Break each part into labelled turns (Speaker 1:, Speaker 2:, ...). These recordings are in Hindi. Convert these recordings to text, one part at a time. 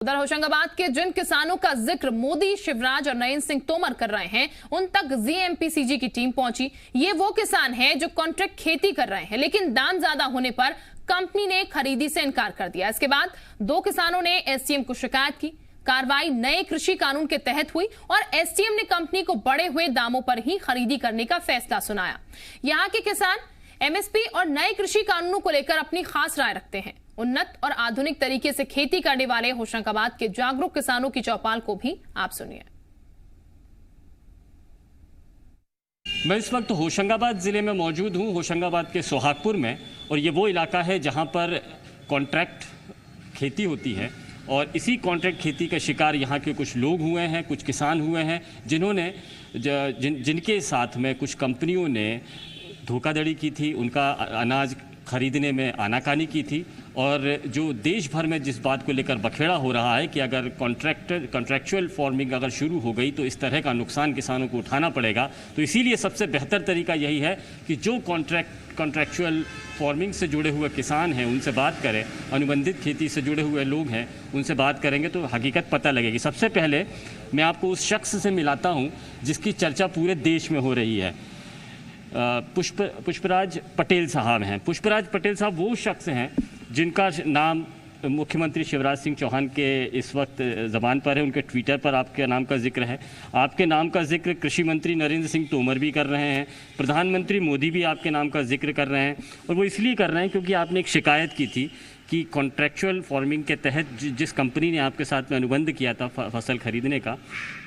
Speaker 1: उधर होशंगाबाद के जिन किसानों का जिक्र मोदी, शिवराज और नरेंद्र सिंह तोमर कर रहे हैं, उन तक जीएमपीसीजी की टीम पहुंची। ये वो किसान हैं जो कॉन्ट्रैक्ट खेती कर रहे हैं, लेकिन दाम ज्यादा होने पर कंपनी ने खरीदी से इनकार कर दिया। इसके बाद दो किसानों ने एसडीएम को शिकायत की। कार्रवाई नए कृषि कानून के तहत हुई और एसडीएम ने कंपनी को बढ़े हुए दामों पर ही खरीदी करने का फैसला सुनाया। यहाँ के किसान एमएसपी और नए कृषि कानूनों को लेकर अपनी खास राय रखते हैं। उन्नत और आधुनिक तरीके से खेती करने वाले होशंगाबाद के जागरूक किसानों की चौपाल को भी आप सुनिए।
Speaker 2: मैं इस वक्त होशंगाबाद ज़िले में मौजूद हूं, होशंगाबाद के सोहागपुर में, और ये वो इलाका है जहां पर कॉन्ट्रैक्ट खेती होती है। और इसी कॉन्ट्रैक्ट खेती का शिकार यहाँ के कुछ लोग हुए हैं, कुछ किसान हुए हैं, जिन्होंने जिनके साथ में कुछ कंपनियों ने धोखाधड़ी की थी, उनका अनाज खरीदने में आनाकानी की थी। और जो देश भर में जिस बात को लेकर बखेड़ा हो रहा है कि अगर कॉन्ट्रैक्चुअल फार्मिंग अगर शुरू हो गई तो इस तरह का नुकसान किसानों को उठाना पड़ेगा। तो इसीलिए सबसे बेहतर तरीका यही है कि जो कॉन्ट्रैक्चुअल फार्मिंग से जुड़े हुए किसान हैं उनसे बात करें, अनुबंधित खेती से जुड़े हुए लोग हैं उनसे बात करेंगे तो हकीकत पता लगेगी। सबसे पहले मैं आपको उस शख्स से मिलाता हूँ जिसकी चर्चा पूरे देश में हो रही है। पुष्पराज पटेल साहब हैं। पुष्पराज पटेल साहब वो शख्स हैं जिनका नाम मुख्यमंत्री शिवराज सिंह चौहान के इस वक्त ज़बान पर है। उनके ट्विटर पर आपके नाम का जिक्र है। आपके नाम का जिक्र कृषि मंत्री नरेंद्र सिंह तोमर भी कर रहे हैं, प्रधानमंत्री मोदी भी आपके नाम का जिक्र कर रहे हैं। और वो इसलिए कर रहे हैं क्योंकि आपने एक शिकायत की थी कि कॉन्ट्रैक्चुअल फार्मिंग के तहत जिस कंपनी ने आपके साथ में अनुबंध किया था फसल खरीदने का,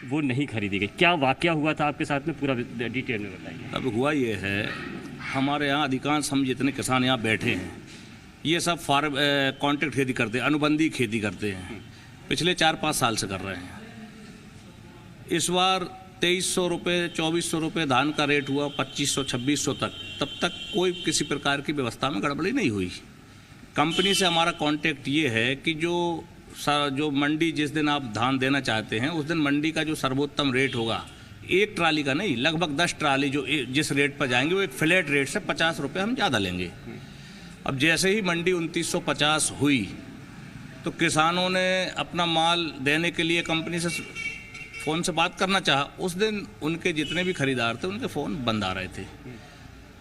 Speaker 2: वो नहीं खरीदी गई। क्या वाकया हुआ था आपके साथ में, पूरा डिटेल में बताइए।
Speaker 3: अब हुआ ये है, हमारे यहाँ अधिकांश हम जितने किसान यहाँ बैठे हैं ये सब कॉन्ट्रैक्ट खेती करते हैं, अनुबंधी खेती करते हैं। पिछले 4-5 साल से कर रहे हैं। इस बार 2300 रुपये 2400 रुपये धान का रेट हुआ, 2500-2600 तक। तब तक कोई किसी प्रकार की व्यवस्था में गड़बड़ी नहीं हुई। कंपनी से हमारा कांटेक्ट ये है कि जो मंडी जिस दिन आप धान देना चाहते हैं उस दिन मंडी का जो सर्वोत्तम रेट होगा, एक ट्राली का नहीं, लगभग 10 ट्राली जो जिस रेट पर जाएंगे वो एक फ्लैट रेट से 50 रुपये हम ज़्यादा लेंगे। अब जैसे ही मंडी 2950 हुई तो किसानों ने अपना माल देने के लिए कंपनी से फ़ोन से बात करना चाहा। उस दिन उनके जितने भी खरीदार थे उनके फ़ोन बंद आ रहे थे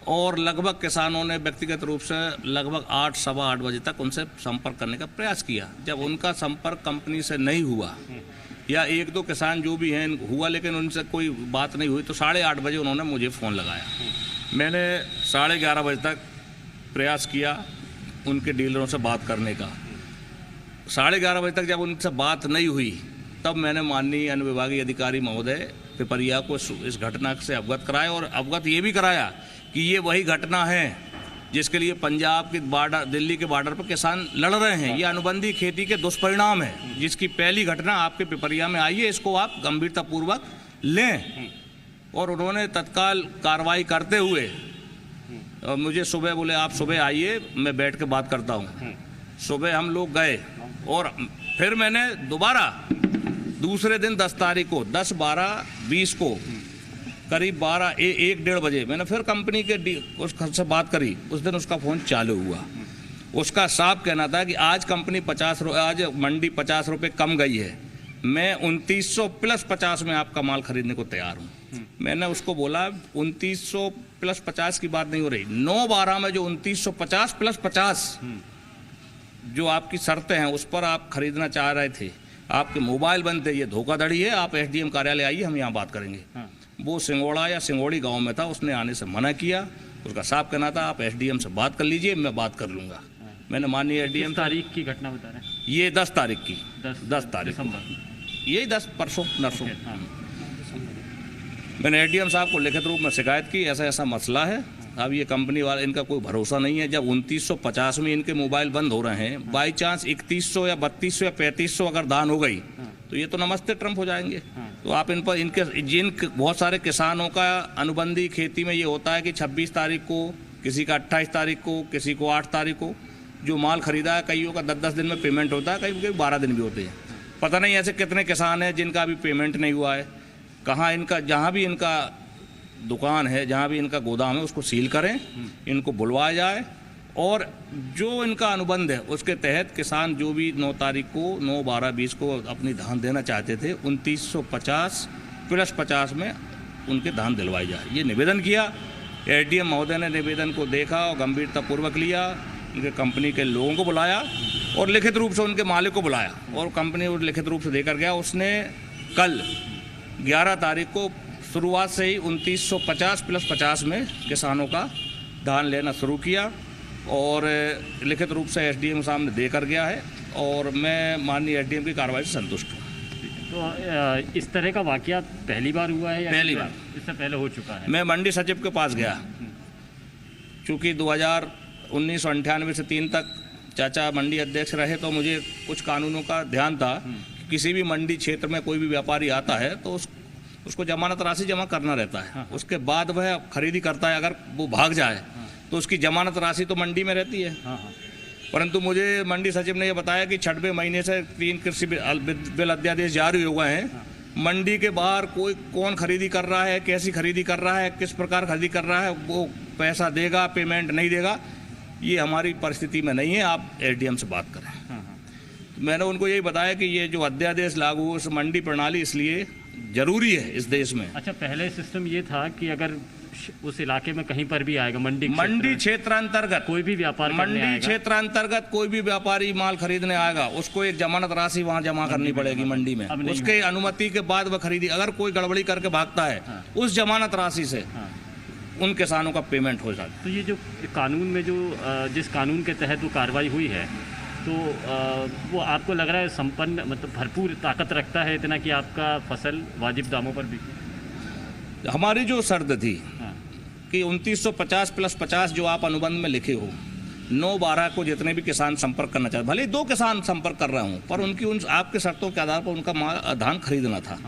Speaker 3: और लगभग किसानों ने व्यक्तिगत रूप से लगभग 8, सवा 8 बजे तक उनसे संपर्क करने का प्रयास किया। जब उनका संपर्क कंपनी से नहीं हुआ या 1-2 किसान जो भी हैं हुआ लेकिन उनसे कोई बात नहीं हुई तो 8:30 बजे उन्होंने मुझे फ़ोन लगाया। मैंने 11:30 बजे तक प्रयास किया उनके डीलरों से बात करने का। 11:30 बजे तक जब उनसे बात नहीं हुई तब मैंने माननीय अनुविभागीय अधिकारी महोदय पिपरिया को इस घटना से अवगत कराया और अवगत ये भी कराया कि ये वही घटना है जिसके लिए पंजाब के बॉर्डर, दिल्ली के बॉर्डर पर किसान लड़ रहे हैं। ये अनुबंधी खेती के दुष्परिणाम है जिसकी पहली घटना आपके पिपरिया में आई है। इसको आप गंभीरतापूर्वक लें। और उन्होंने तत्काल कार्रवाई करते हुए मुझे सुबह बोले आप सुबह आइए, मैं बैठ के बात करता हूँ। सुबह हम लोग गए और फिर मैंने दोबारा दूसरे दिन 10 तारीख को 10-12-20 को करीब 1-1:30 बजे मैंने फिर कंपनी के उससे बात करी। उस दिन उसका फ़ोन चालू हुआ। उसका साफ कहना था कि आज कंपनी आज मंडी 50 रुपये कम गई है, मैं 2900 + 50 में आपका माल खरीदने को तैयार हूँ। मैंने उसको बोला 2900 + 50 की बात नहीं हो रही, 9-12 में जो 2950 + 50 जो आपकी शर्तें हैं उस पर आप खरीदना चाह रहे थे, आपके मोबाइल बंद थे, ये धोखाधड़ी है। आप एसडीएम कार्यालय आइए, हम यहाँ बात करेंगे। वो सिंगोड़ा या सिंगोड़ी गांव में था, उसने आने से मना किया। उसका साफ कहना था आप एसडीएम से बात कर लीजिए, मैं बात कर लूँगा। मैंने माननीय एसडीएम
Speaker 2: तारीख की घटना बता रहे हैं,
Speaker 3: ये 10 तारीख की 10 तारीख यही 10 परसों नरसों मैंने एसडीएम साहब को लिखित रूप में शिकायत की, ऐसा ऐसा मसला है। अब ये कंपनी वाले, इनका कोई भरोसा नहीं है। जब 2950 में इनके मोबाइल बंद हो रहे हैं, बाई चांस 3100 या 3200 या 3500 अगर दान हो गई तो ये तो नमस्ते ट्रम्प हो जाएंगे। तो आप इन पर जिन बहुत सारे किसानों का अनुबंधी खेती में ये होता है कि 26 तारीख को, किसी का 28 तारीख को, किसी को 8 तारीख को जो माल खरीदा है, कईयों का 10-10 दिन में पेमेंट होता है, कई 12 दिन भी होते हैं। पता नहीं ऐसे कितने किसान हैं जिनका अभी पेमेंट नहीं हुआ है। कहाँ इनका, जहाँ भी इनका दुकान है, जहाँ भी इनका गोदाम है, उसको सील करें, इनको बुलवाया जाए और जो इनका अनुबंध है उसके तहत किसान जो भी 9 तारीख को 9/12/20 को अपनी धान देना चाहते थे 2950 + 50 में उनके धान दिलवाई जाए, ये निवेदन किया। एसडीएम महोदय ने निवेदन को देखा और गंभीरतापूर्वक लिया, उनके कंपनी के लोगों को बुलाया और लिखित रूप से उनके मालिक को बुलाया और कंपनी को लिखित रूप से देकर गया। उसने कल 11 तारीख को शुरुआत से ही 2950 + 50 में किसानों का धान लेना शुरू किया और लिखित रूप से एसडीएम सामने देकर गया है और मैं माननीय एसडीएम की कार्रवाई से संतुष्ट हूँ।
Speaker 2: तो इस तरह का वाकया पहली बार हुआ है या
Speaker 3: पहली बार?
Speaker 2: इससे पहले हो चुका है?
Speaker 3: मैं मंडी सचिव के पास गया, चूँकि 1998 से 3 तक चाचा मंडी अध्यक्ष रहे तो मुझे कुछ कानूनों का ध्यान था। किसी भी मंडी क्षेत्र में कोई भी व्यापारी आता है तो उसको जमानत राशि जमा करना रहता है। उसके बाद वह खरीदी करता है, अगर वो भाग जाए तो उसकी जमानत राशि तो मंडी में रहती है। परंतु मुझे मंडी सचिव ने यह बताया कि 6वें महीने से 3 कृषि बिल अध्यादेश जारी हुए हैं। मंडी के बाहर कोई कौन खरीदी कर रहा है, कैसी खरीदी कर रहा है, किस प्रकार खरीदी कर रहा है, वो पैसा देगा, पेमेंट नहीं देगा, ये हमारी परिस्थिति में नहीं है। आप एसडीएम से बात करें। मैंने उनको यही बताया कि ये जो अध्यादेश लागू हो, उस मंडी प्रणाली इसलिए जरूरी है इस देश में।
Speaker 2: अच्छा, पहले सिस्टम ये था कि अगर उस इलाके में कहीं पर भी आएगा मंडी
Speaker 3: क्षेत्रांतर्गत
Speaker 2: कोई भी व्यापार
Speaker 3: मंडी क्षेत्रांतर्गत कोई भी व्यापारी माल खरीदने आएगा, उसको एक जमानत राशि वहां जमा करनी पड़ेगी मंडी में। उसके अनुमति के बाद वह खरीदी, अगर कोई गड़बड़ी करके भागता है उस जमानत राशि से उन किसानों का पेमेंट हो जाता है।
Speaker 2: तो ये जो कानून में जो जिस कानून के तहत वो कार्रवाई हुई है तो वो आपको लग रहा है संपन्न, मतलब भरपूर ताकत रखता है इतना कि आपका फसल वाजिब दामों पर बिके?
Speaker 3: हमारी जो शर्त थी कि 2950 + 50 जो आप अनुबंध में लिखे हो, 9/12 को जितने भी किसान संपर्क करना चाहते, भले 2 किसान संपर्क कर रहा हूँ, पर उनकी उन आपके शर्तों के आधार पर उनका धान खरीदना था।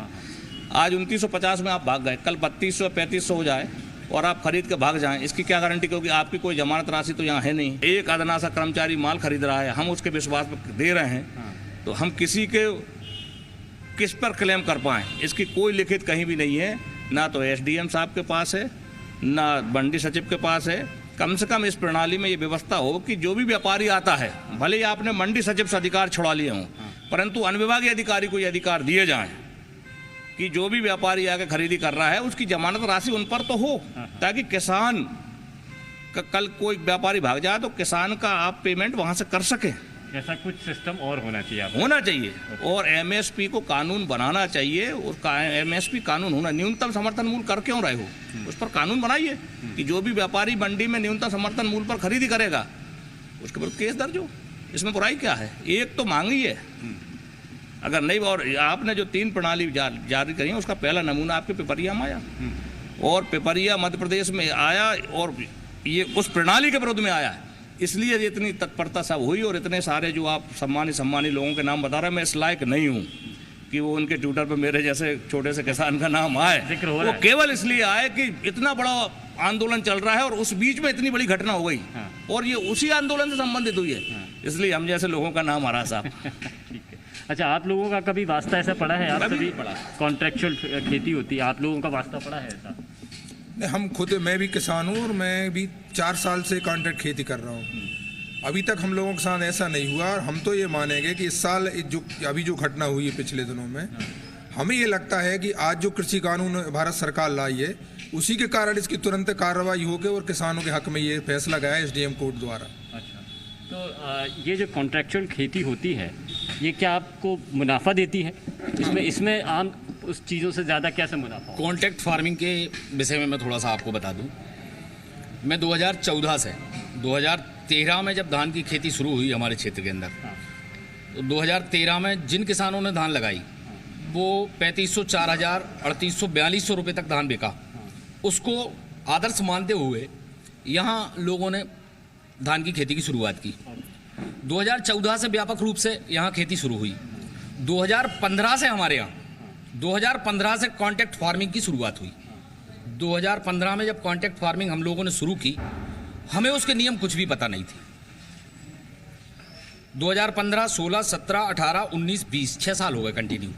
Speaker 3: आज 2950 में आप भाग गए, कल 3200 3500 हो जाए और आप खरीद के भाग जाएं, इसकी क्या गारंटी? क्योंकि आपकी कोई जमानत राशि तो यहाँ है नहीं। एक अदना सा कर्मचारी माल खरीद रहा है, हम उसके विश्वास पर दे रहे हैं, तो हम किस पर क्लेम कर पाएँ, इसकी कोई लिखित कहीं भी नहीं है। ना तो एसडीएम साहब के पास है, ना मंडी सचिव के पास है। कम से कम इस प्रणाली में ये व्यवस्था हो कि जो भी व्यापारी आता है, भले ही आपने मंडी सचिव से अधिकार छुड़ा लिए हों, परंतु अनुविभागीय अधिकारी को ये अधिकार दिए जाएं कि जो भी व्यापारी आके खरीदी कर रहा है उसकी जमानत राशि उन पर तो हो, ताकि किसान का कल कोई व्यापारी भाग जाए तो किसान का आप पेमेंट वहां से कर सकें।
Speaker 2: ऐसा कुछ सिस्टम और होना चाहिए और एमएसपी को कानून बनाना चाहिए। और एमएसपी कानून होना, न्यूनतम समर्थन मूल्य कर क्यों रहे हो, उस पर कानून बनाइए कि जो भी व्यापारी मंडी में न्यूनतम समर्थन मूल्य पर खरीदी करेगा उसके विरुद्ध केस दर्ज हो। इसमें बुराई क्या है? एक तो मांगी है, अगर नहीं। और आपने जो 3 प्रणाली जारी करी है उसका पहला नमूना आपके पिपरिया में आया और पिपरिया मध्य प्रदेश में आया और ये उस प्रणाली के विरोध में आया है, इसलिए इतनी तत्परता सब हुई। और इतने सारे जो आप सम्मानी लोगों के नाम बता रहे हैं, मैं इस लायक नहीं हूँ कि वो उनके ट्विटर पर मेरे जैसे छोटे से किसान का नाम आए। वो केवल इसलिए आए कि इतना बड़ा आंदोलन चल रहा है और उस बीच में इतनी बड़ी घटना हो गई और ये उसी आंदोलन से संबंधित हुई है, इसलिए हम जैसे लोगों का नाम आ रहा साहब। अच्छा, आप लोगों का कभी वास्ता ऐसा पड़ा है? आप सभी कॉन्ट्रेक्चुअल खेती होती है, आप लोगों का वास्ता पड़ा है ऐसा?
Speaker 4: मैं भी किसान हूँ और मैं भी 4 साल से कॉन्ट्रैक्ट खेती कर रहा हूँ। अभी तक हम लोगों के साथ ऐसा नहीं हुआ और हम तो ये मानेंगे कि इस साल जो घटना हुई है पिछले दिनों में, हमें ये लगता है कि आज जो कृषि कानून भारत सरकार लाई है उसी के कारण इसकी तुरंत कार्रवाई होकर और किसानों के हक में ये फैसला गया है एसडीएम कोर्ट द्वारा।
Speaker 2: अच्छा, तो ये जो कॉन्ट्रैक्चुअल खेती होती है ये क्या आपको मुनाफा देती है? इसमें आम उस चीज़ों से ज़्यादा कैसे मुनाफा?
Speaker 5: कॉन्ट्रैक्ट फार्मिंग के विषय में मैं थोड़ा सा आपको बता दूं। मैं 2014 से 2013 में जब धान की खेती शुरू हुई हमारे क्षेत्र के अंदर, तो 2013 में जिन किसानों ने धान लगाई वो 3500, 4000, 3800, 4200 रुपये तक धान बिका। उसको आदर्श मानते हुए यहाँ लोगों ने धान की खेती की शुरुआत की। 2014 से व्यापक रूप से यहाँ खेती शुरू हुई। 2015 से हमारे यहाँ 2015 से कॉन्ट्रैक्ट फार्मिंग की शुरुआत हुई। 2015 में जब कॉन्ट्रैक्ट फार्मिंग हम लोगों ने शुरू की, हमें उसके नियम कुछ भी पता नहीं थे। 2015, 16, 17, 18, 19, 20 6 साल हो गए कंटिन्यू।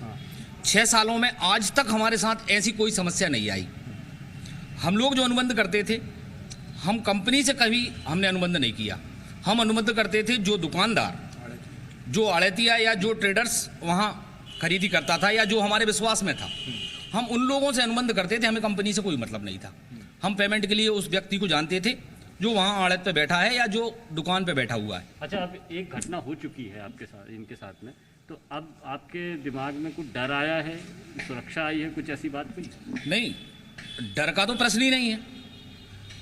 Speaker 5: 6 सालों में आज तक हमारे साथ ऐसी कोई समस्या नहीं आई। हम लोग जो अनुबंध करते थे, हम कंपनी से कभी हमने अनुबंध नहीं किया। हम अनुबंध करते थे जो दुकानदार, जो आड़तिया या जो ट्रेडर्स वहाँ खरीदी करता था या जो हमारे विश्वास में था, हम उन लोगों से अनुबंध करते थे। हमें कंपनी से कोई मतलब नहीं था। हम पेमेंट के लिए उस व्यक्ति को जानते थे जो वहाँ आड़त पे बैठा है या जो दुकान पे बैठा हुआ है।
Speaker 2: अच्छा, अब एक घटना हो चुकी है आपके साथ, इनके साथ में, तो अब आपके दिमाग में कुछ डर आया है, सुरक्षा आई है, कुछ ऐसी बात हुई?
Speaker 5: नहीं, डर का तो प्रश्न ही नहीं है।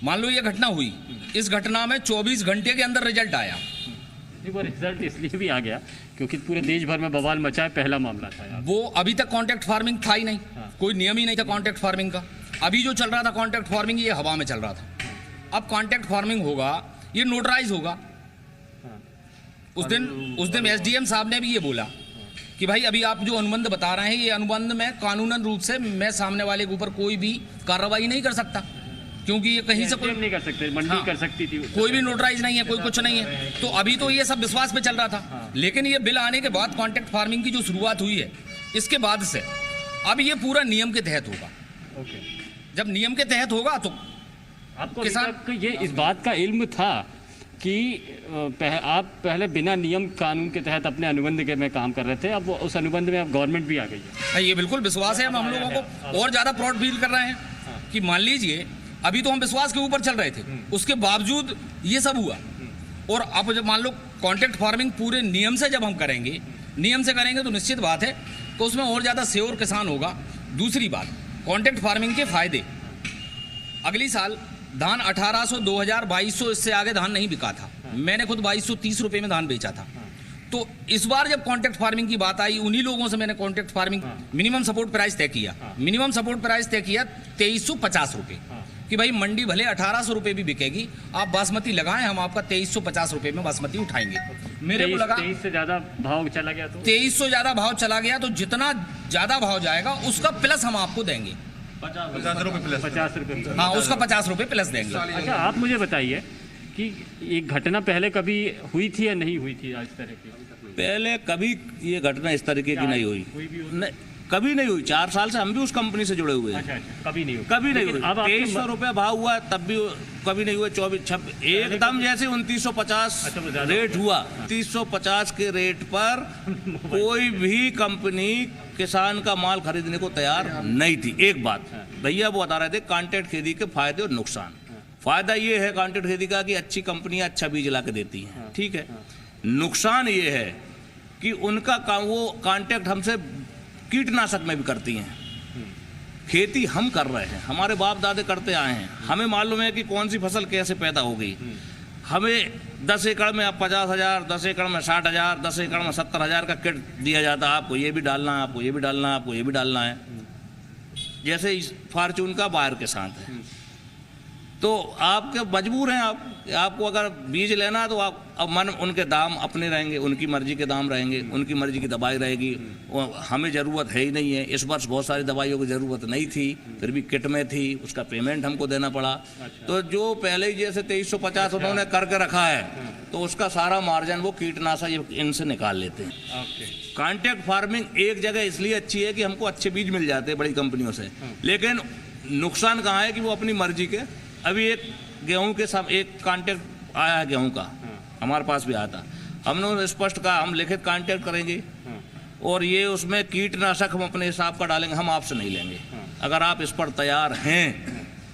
Speaker 5: मान लो ये घटना हुई, इस घटना में 24 घंटे के अंदर रिजल्ट आया।
Speaker 2: वो रिजल्ट इसलिए भी आ गया क्योंकि पूरे देश भर में बवाल मचा है, पहला मामला था यार।
Speaker 5: वो अभी तक कॉन्ट्रैक्ट फार्मिंग था ही नहीं, कोई नियम ही नहीं था कॉन्ट्रैक्ट फार्मिंग का। अभी जो चल रहा था कॉन्ट्रैक्ट फार्मिंग, ये हवा में चल रहा था। अब कॉन्ट्रैक्ट फार्मिंग होगा, ये नोटराइज होगा। उस दिन एसडीएम साहब ने भी ये बोला कि भाई अभी आप जो अनुबंध बता रहे हैं, ये अनुबंध में कानूनन रूप से मैं सामने वाले के ऊपर कोई भी कार्रवाई नहीं कर सकता, क्योंकि ये कहीं से कोई
Speaker 2: नहीं कर सकते, मंडी कर सकती थी,
Speaker 5: कोई भी नोटराइज नहीं है, कोई कुछ नहीं है। तो अभी तो ये सब विश्वास पे चल रहा था, लेकिन ये बिल आने के बाद कॉन्ट्रैक्ट फार्मिंग की जो शुरुआत हुई है, इसके बाद से अब ये पूरा नियम के तहत होगा। जब नियम के तहत होगा तो
Speaker 2: आपको
Speaker 5: किसान
Speaker 2: ये इस बात का इल्म था कि आप पहले बिना नियम कानून के तहत अपने अनुबंध के में काम कर रहे थे, अब उस अनुबंध में अब गवर्नमेंट भी आ गई है?
Speaker 5: ये बिल्कुल विश्वास है। हम लोगों को और ज़्यादा प्राउड फील कर रहे हैं कि मान लीजिए अभी तो हम विश्वास के ऊपर चल रहे थे, उसके बावजूद ये सब हुआ। और अब जब मान लो कॉन्ट्रैक्ट फार्मिंग पूरे नियम से जब हम करेंगे, तो निश्चित बात है कि उसमें और ज़्यादा श्योर किसान होगा। दूसरी बात, कॉन्ट्रैक्ट फार्मिंग के फायदे, अगली साल धान 1800, 2000, 2200, इससे आगे धान नहीं बिका था। मैंने खुद 2230 रुपये में धान बेचा था। तो इस बार जब कॉन्ट्रैक्ट फार्मिंग की बात आई, उन्हीं लोगों से मैंने contract farming minimum support price तय किया। मिनिमम सपोर्ट प्राइस तय किया 2350 रुपये कि भाई मंडी भले 1800 रुपये भी बिकेगी, आप बासमती लगाएं, हम आपका 2350 रुपये में बासमती उठाएंगे। मेरे को लगा
Speaker 2: 23 से ज़्यादा भाव चला गया, तो
Speaker 5: 2300 ज़्यादा भाव चला गया, तो जितना ज़्यादा भाव जाएगा उसका प्लस हम आपको देंगे
Speaker 2: 50 रुपये।
Speaker 5: हाँ, उसका 50 रुपये प्लस देंगे।
Speaker 2: अच्छा, आप मुझे बताइए कि एक घटना पहले कभी हुई थी या नहीं हुई थी इस तरह की?
Speaker 3: पहले कभी ये घटना इस तरीके की नहीं हुई, कभी नहीं हुई। 4 साल से हम भी उस कंपनी से जुड़े हुए हैं।
Speaker 2: अच्छा, कभी नहीं हुई,
Speaker 3: कभी नहीं हुई।
Speaker 2: अब
Speaker 3: 2300 रुपये भाव हुआ तब भी कभी नहीं हुआ। 24 एकदम जैसे 2950 रेट हुआ, 2950 के रेट पर कोई भी कंपनी किसान का माल खरीदने को तैयार नहीं थी। एक बात भैया वो बता रहे थे कॉन्ट्रैक्ट खेती के फायदे और नुकसान। फायदा ये है कॉन्ट्रैक्ट खेती का कि अच्छी कंपनियां अच्छा बीज ला के देती हैं, ठीक है। नुकसान ये है कि उनका काम, वो कॉन्ट्रैक्ट हमसे कीटनाशक में भी करती हैं। खेती हम कर रहे हैं, हमारे बाप दादे करते आए हैं, हमें मालूम है कि कौन सी फसल कैसे पैदा हो गई। हमें 10 एकड़ में आप 50,000, 10 एकड़ में 60,000, 10 एकड़ में 70,000 का किट दिया जाता है, आपको ये भी डालना है, आपको ये भी डालना है, आपको ये भी डालना है। जैसे इस फॉर्चून का बायर के साथ है, तो आपके मजबूर हैं आपको अगर बीज लेना है तो आप अब मन उनके दाम अपने रहेंगे, उनकी मर्जी के दाम रहेंगे, उनकी मर्जी की दवाई रहेगी। हमें ज़रूरत है ही नहीं है। इस वर्ष बहुत सारी दवाइयों की ज़रूरत नहीं थी, फिर भी किट में थी, उसका पेमेंट हमको देना पड़ा। तो जो पहले ही जैसे 2350 उन्होंने करके रखा है, तो उसका सारा मार्जिन वो कीटनाशक इनसे निकाल लेते हैं। कॉन्ट्रैक्ट फार्मिंग एक जगह इसलिए अच्छी है कि हमको अच्छे बीज मिल जाते हैं बड़ी कंपनियों से, लेकिन नुकसान कहाँ है कि वो अपनी मर्जी के। अभी एक गेहूं के साथ एक कॉन्ट्रैक्ट आया है गेहूं का, हमारे पास भी आया था। हमने स्पष्ट कहा हम लिखित कॉन्ट्रैक्ट करेंगे और ये उसमें कीटनाशक हम अपने हिसाब का डालेंगे, हम आपसे नहीं लेंगे। अगर आप इस पर तैयार हैं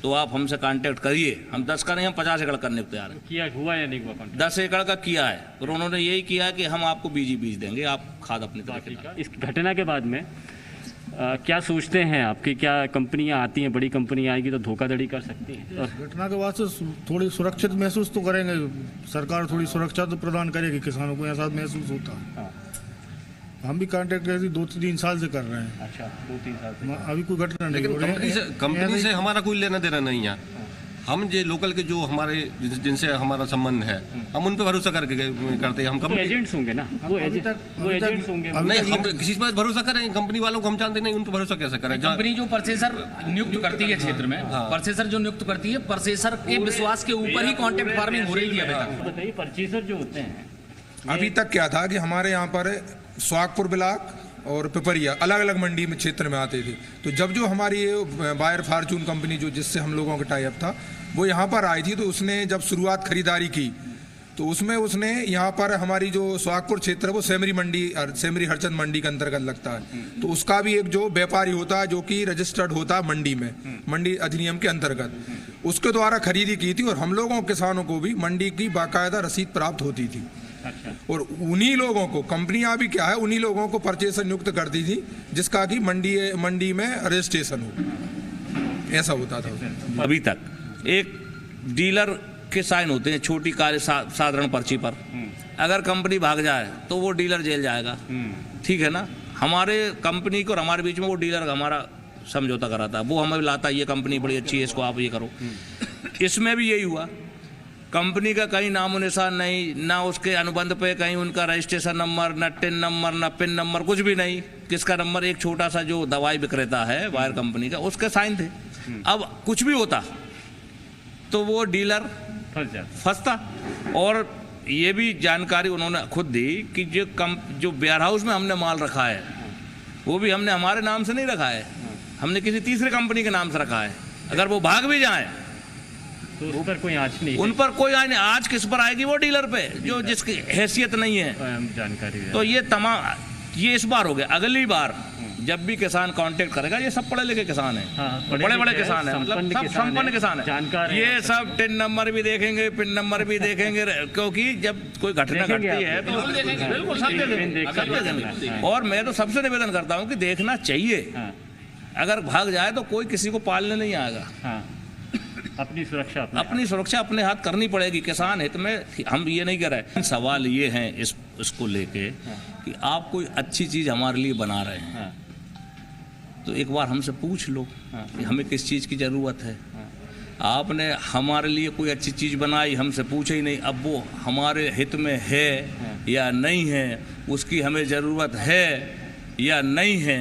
Speaker 3: तो आप हमसे कॉन्ट्रैक्ट करिए। हम 10 का नहीं, हम 50 एकड़ करने को तैयार हैं।
Speaker 2: किया हुआ या नहीं हुआ?
Speaker 3: 10 एकड़ का किया है और उन्होंने यही किया कि हम आपको बीज देंगे, आप खाद अपनी तरफ।
Speaker 2: इस घटना के बाद में क्या सोचते हैं आपकी, क्या कंपनियां आती हैं, बड़ी कंपनियां आएगी तो धोखाधड़ी कर सकती हैं? और
Speaker 6: घटना के बाद से थोड़ी सुरक्षित महसूस तो करेंगे, सरकार थोड़ी सुरक्षा तो प्रदान करेगी किसानों को, ऐसा महसूस होता है। हम भी कॉन्ट्रैक्ट 2-3 साल से कर रहे हैं।
Speaker 2: अच्छा, 2-3 साल से।
Speaker 6: अभी कोई घटना नहीं।
Speaker 7: लेकिन कंपनी से हमारा कोई लेना देना नहीं है। हम जो लोकल के जो हमारे जिनसे हमारा संबंध है, हम उन पर भरोसा करके करते हैं। हम कंपनी
Speaker 2: एजेंट्स होंगे ना, वो एजेंट्स होंगे।
Speaker 7: नहीं, हम किसी पर भरोसा करें, कंपनी वालों को हम जानते नहीं, उन पर भरोसा कैसे करें?
Speaker 5: कंपनी जो परचेसर नियुक्त करती है क्षेत्र में, परचेसर जो नियुक्त करती है, परचेसर के विश्वास के ऊपर ही कॉन्ट्रैक्ट फार्मिंग हो रही है अभी तक।
Speaker 2: बताइए, परचेसर जो होते हैं,
Speaker 4: अभी तक क्या था कि हमारे यहाँ पर सुहागपुर ब्लॉक और पिपरिया अलग अलग मंडी में क्षेत्र में आते थे। तो जब जो हमारी बायर फॉर्चून कंपनी जो जिससे हम लोगों का टाई अप था, वो यहाँ पर आई थी, तो उसने जब शुरुआत खरीदारी की तो उसमें उसने यहाँ पर हमारी जो सोहागपुर क्षेत्र है वो सेमरी हरचंद मंडी के अंतर्गत लगता है, तो उसका भी एक जो व्यापारी होता है जो कि रजिस्टर्ड होता है मंडी में, मंडी अधिनियम के अंतर्गत, उसके द्वारा खरीदी की थी और हम लोगों किसानों को भी मंडी की बाकायदा रसीद प्राप्त होती थी। और उन्हीं लोगों को कंपनियां भी क्या है उन्हीं लोगों को परचेसर नियुक्त करती थी जिसका कि मंडी में रजिस्ट्रेशन हो, ऐसा होता था।
Speaker 3: अभी तक एक डीलर के साइन होते हैं छोटी कार्य साधारण पर्ची पर, अगर कंपनी भाग जाए तो वो डीलर जेल जाएगा, ठीक है ना। हमारे कंपनी को और हमारे बीच में वो डीलर हमारा समझौता कराता है, वो हमें लाता है ये कंपनी बड़ी अच्छी है इसको आप ये करो। इसमें भी यही हुआ, कंपनी का कहीं नामो निशान नहीं, ना उसके अनुबंध पे कहीं उनका रजिस्ट्रेशन नंबर, ना टिन नंबर, ना पिन नंबर, कुछ भी नहीं। किसका नंबर, एक छोटा सा जो दवाई विक्रेता है वायर कंपनी का, उसके साइन थे। अब कुछ भी होता तो वो डीलर फंसता। और ये भी जानकारी उन्होंने खुद दी कि जो वेयर हाउस में हमने माल रखा है वो भी हमने हमारे नाम से नहीं रखा है, हमने किसी तीसरे कंपनी के नाम से रखा है। अगर वो भाग भी जाए
Speaker 2: तो उस पर कोई आँच नहीं,
Speaker 3: उन पर कोई आँच नहीं। आज किस पर आएगी, वो डीलर पे जो जिसकी हैसियत नहीं है
Speaker 2: जानकारी।
Speaker 3: तो ये तमाम ये इस बार हो गया। अगली बार जब भी किसान कांटेक्ट करेगा, ये सब पढ़े लिखे किसान हैं, बड़े बड़े किसान हैं, मतलब सब संपन्न किसान हैं, ये सब टिन नंबर भी देखेंगे, पिन नंबर भी देखेंगे, क्योंकि जब कोई घटना घटती है तो बिल्कुल सब देखेंगे। और मैं तो सबसे निवेदन करता हूँ कि देखना चाहिए, अगर भाग जाए तो कोई किसी को पालने नहीं आएगा।
Speaker 2: अपनी सुरक्षा
Speaker 3: अपने हाथ करनी पड़ेगी किसान हित में। हम ये नहीं कर रहे। सवाल ये है इसको लेके कि आप कोई अच्छी चीज हमारे लिए बना रहे हैं तो एक बार हमसे पूछ लो कि हमें किस चीज की जरूरत है। आपने हमारे लिए कोई अच्छी चीज बनाई, हमसे पूछे ही नहीं। अब वो हमारे हित में है या नहीं है, उसकी हमें जरूरत है या नहीं है।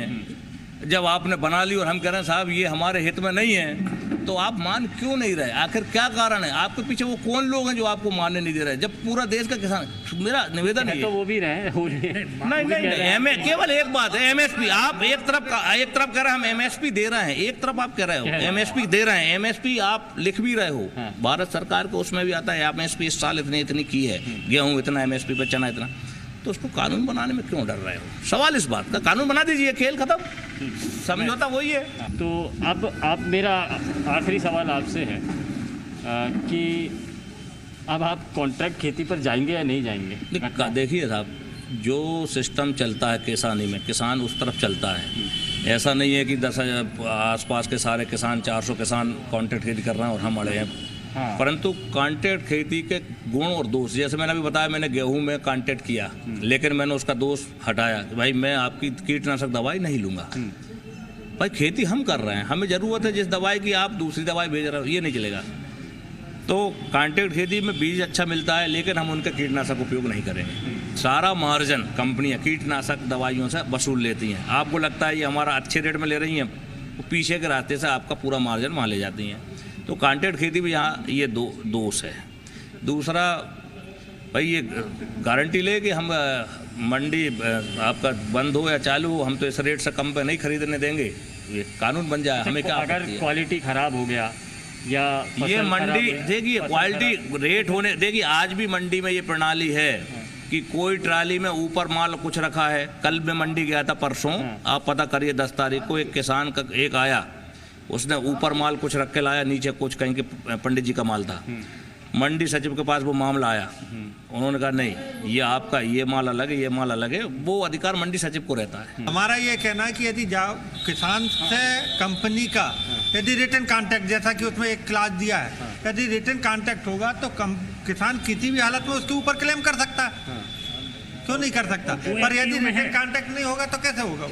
Speaker 3: जब आपने बना ली और हम कह रहे हैं साहब ये हमारे हित में नहीं है, तो आप मान क्यों नहीं रहे? आखिर क्या कारण है? आपके पीछे वो कौन लोग हैं जो आपको मानने नहीं दे रहे? जब पूरा देश का किसान, मेरा निवेदन है
Speaker 2: तो वो भी रहे
Speaker 3: नहीं, केवल एक बात है, एमएसपी। आप एक तरफ कह रहे हैं हम एमएसपी दे रहे हैं, एक तरफ आप कह रहे हो एमएसपी दे रहे हैं। एमएसपी आप लिख भी रहे हो, भारत सरकार को उसमें भी आता है एमएसपी इस साल इतनी की है, गेहूं इतना एमएसपी पे, चना इतना। तो उसको कानून बनाने में क्यों डर रहे हो? सवाल इस बात का, कानून बना दीजिए, खेल खत्म, समझौता वही है।
Speaker 2: तो अब मेरा आखिरी सवाल आपसे है कि अब आप कॉन्ट्रैक्ट खेती पर जाएंगे या नहीं जाएंगे?
Speaker 3: देखिए साहब, जो सिस्टम चलता है किसानी में, किसान उस तरफ चलता है। ऐसा नहीं है कि 10 आसपास के सारे किसान 400 किसान कॉन्ट्रैक्ट खेती कर रहे हैं और हम अड़े हैं। परंतु कॉन्ट्रैक्ट खेती के गुण और दोष, जैसे मैंने अभी बताया, मैंने गेहूं में कॉन्ट्रैक्ट किया, लेकिन मैंने उसका दोष हटाया। भाई मैं आपकी कीटनाशक दवाई नहीं लूंगा। भाई खेती हम कर रहे हैं, हमें ज़रूरत है जिस दवाई की, आप दूसरी दवाई भेज रहे हो, ये नहीं चलेगा। तो कॉन्ट्रैक्ट खेती में बीज अच्छा मिलता है, लेकिन हम उनका कीटनाशक उपयोग नहीं करेंगे। सारा मार्जिन कंपनियां कीटनाशक दवाइयों से वसूल लेती हैं। आपको लगता है ये हमारा अच्छे रेट में ले रही हैं, वो पीछे के रास्ते से आपका पूरा मार्जिन वहाँ ले जाती हैं। तो कॉन्ट्रैक्ट खेती भी यहाँ ये दोष है। दूसरा, भाई ये गारंटी ले कि हम मंडी आपका बंद हो या चालू हो, हम तो इस रेट से कम पे नहीं खरीदने देंगे, ये कानून बन जाए। हमें क्या,
Speaker 2: अगर क्वालिटी खराब हो गया या
Speaker 3: ये मंडी, देखिए क्वालिटी रेट होने, देखिए आज भी मंडी में ये प्रणाली है कि कोई ट्राली में ऊपर माल कुछ रखा है। कल मैं मंडी गया था परसों, आप पता करिए 10 तारीख को एक किसान का एक आया, उसने ऊपर माल कुछ रख के लाया, नीचे कुछ कहीं के पंडित जी का माल था। मंडी सचिव के पास वो मामला आया, उन्होंने कहा नहीं ये आपका ये माल अलग है, ये माल अलग है। वो अधिकार मंडी सचिव को रहता है।
Speaker 8: हमारा ये कहना है कि यदि किसान से कंपनी का यदि रिटर्न कॉन्ट्रैक्ट, जैसा कि उसमें एक क्लास दिया है, यदि रिटर्न कॉन्ट्रैक्ट होगा तो किसान किसी भी हालत में उसके ऊपर क्लेम कर सकता है, क्यों नहीं कर सकता? पर यदि रिटर्न कॉन्ट्रैक्ट नहीं होगा तो कैसे होगा?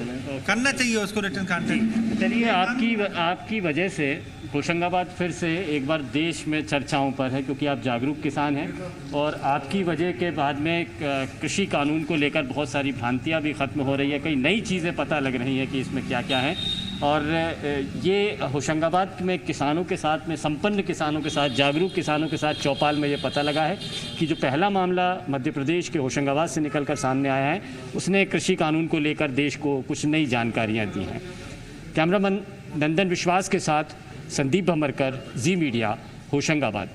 Speaker 8: करना चाहिए उसको रिटर्न कॉन्ट्रैक्ट।
Speaker 2: चलिए, आपकी वजह से होशंगाबाद फिर से एक बार देश में चर्चाओं पर है, क्योंकि आप जागरूक किसान हैं और आपकी वजह के बाद में कृषि कानून को लेकर बहुत सारी भ्रांतियां भी ख़त्म हो रही है, कई नई चीज़ें पता लग रही हैं कि इसमें क्या क्या है। और ये होशंगाबाद में किसानों के साथ में, संपन्न किसानों के साथ, जागरूक किसानों के साथ चौपाल में ये पता लगा है कि जो पहला मामला मध्य प्रदेश के होशंगाबाद से निकलकर सामने आया है, उसने कृषि कानून को लेकर देश को कुछ नई जानकारियाँ दी हैं। कैमरामैन नंदन विश्वास के साथ संदीप भमरकर, जी मीडिया, होशंगाबाद।